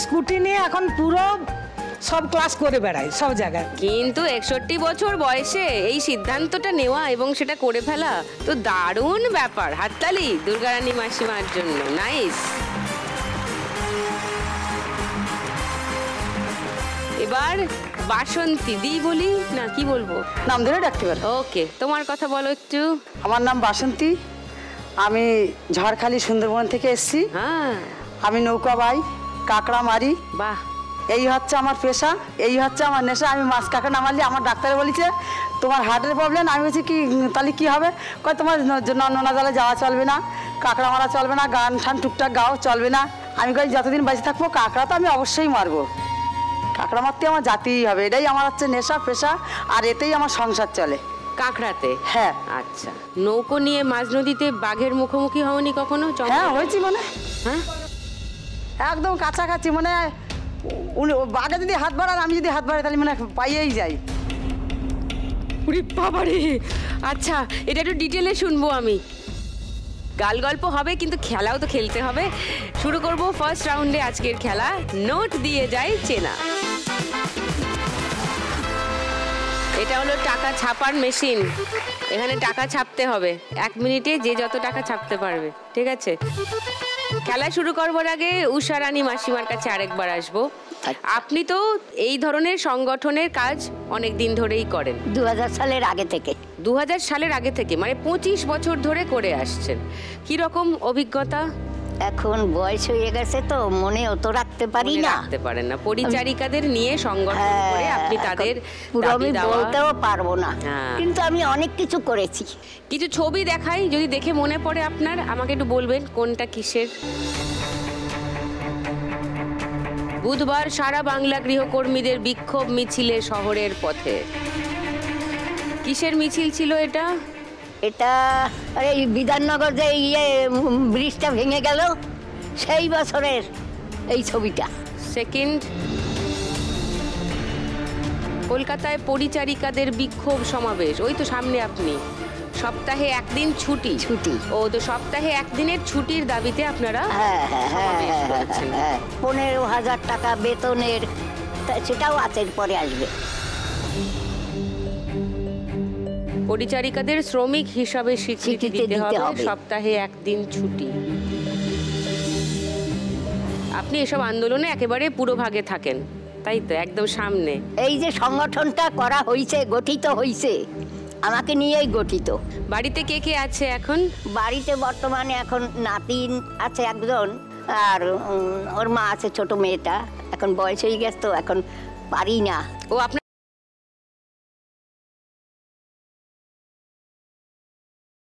Scooty নিয়ে এখন পুরো সব ক্লাস করে বেড়াই সব জায়গায়। কিন্তু 61 বছর বয়সে এই সিদ্ধান্তটা নেওয়া এবং সেটা করে ফেলা তো দারুণ ব্যাপার। হাততালি দুর্গারানী মাসিমার জন্য। নাইস। এবার বাসন্তী দি বলি না কি বলবো, নাম ধরে ডাকতে পারো। ওকে, তোমার কথা বলো একটু। আমার নাম বাসন্তী, আমি ঝড়খালি সুন্দরবন থেকে এসেছি। হ্যাঁ, আমি নৌকা বাই, কাঁকড়া মারি। বাহ, এই হচ্ছে আমার পেশা, এই হচ্ছে আমার নেশা। আমি মাছ কাঁকড়া না মারলে আমার ডাক্তারে বলেছে তোমার হার্টের প্রবলেম। আমি বলছি কি তাহলে কী হবে? কয় তোমার নোনা জলে যাওয়া চলবে না, কাঁকড়া মারা চলবে না, গান ঠান টুকটাক গাও চলবে না। আমি কই যতদিন বেঁচে থাকবো কাঁকড়া তো আমি অবশ্যই মারবো, কাঁকড়া মারতে আমার জাতিই হবে। এটাই আমার হচ্ছে নেশা পেশা, আর এতেই আমার সংসার চলে। কাঁকড়াতে? হ্যাঁ। আচ্ছা, নৌকো নিয়ে মাঝ নদীতে বাঘের মুখোমুখি হওনি কখনো? হ্যাঁ হয়েছি, মানে হ্যাঁ একদম কাছাকাছি। মানে বাঘে যদি হাত বাড়ান, আমি যদি হাত বাড়াই তাহলে মানে পাইয়েই যাই। উরে বাবারে, আচ্ছা এটা একটু ডিটেলে শুনবো আমি। গাল গল্প হবে কিন্তু খেলাও তো খেলতে হবে। শুরু করব ফার্স্ট রাউন্ডে আজকের খেলা, নোট দিয়ে যায় চেনা। এটা হলো টাকা ছাপার মেশিন, এখানে টাকা ছাপতে হবে। 1 মিনিটে যে যত টাকা ছাপতে পারবে, ঠিক আছে? খেলা শুরু করবার আগে উষারানী মাসিমার কাছে আরেকবার আসবো। আপনি তো এই ধরনের সংগঠনের কাজ অনেক দিন ধরেই করেন। 2000 সালের আগে থেকে। 2000 সালের আগে থেকে, মানে 25 বছর ধরে করে আসছেন। কি রকম অভিজ্ঞতা? এখন বয়স হয়ে গেছে তো মনে অত রাখতে পারি না। রাখতে পারেন না। পরিচারিকাদের নিয়ে সংগঠন করে আপনি তাদের পুরো আমি বলতেও পারবো না, হ্যাঁ। কিন্তু আমি অনেক কিছু করেছি। কিছু ছবি দেখাই, যদি দেখে মনে পড়ে আপনার আমাকে একটু বলবেন কোনটা কিসের। বুধবার সারা বাংলা গৃহকর্মীদের বিক্ষোভ মিছিলে শহরের পথে। কিসের মিছিল ছিল এটা? এটা আরে বিধাননগর যে ব্রিজটা ভেঙে গেল সেই বছরের এই ছবিটা। সেকেন্ড, কলকাতায় পরিচারিকাদের বিক্ষোভ সমাবেশ। ওই তো সামনে আপনি। সপ্তাহে 1 দিন ছুটি। ও তো সপ্তাহে 1 দিনের ছুটির দাবিতে আপনারা সমাবেশ করেছেন। 15,000 টাকা বেতনের, সেটাও আছে, পরে আসবে। পরিচারিকাদের শ্রমিক হিসাবে স্বীকৃতি দিতে হবে, সপ্তাহে 1 দিন ছুটি। আপনি এসব আন্দোলনে একেবারে পুরো ভাগে থাকেন, তাই তো? একদম সামনে। এই যে সংগঠনটা করা হয়েছে, গঠিত হয়েছে, আমাকে নিয়েই গঠিত। বাড়িতে কে কে আছে এখন? বাড়িতে বর্তমানে এখন নাতিন আছে একজন, আর ওর মা আছে, ছোট মেয়েটা। এখন বয়স হয়ে গেছে তো এখন পারি না। ও আপনার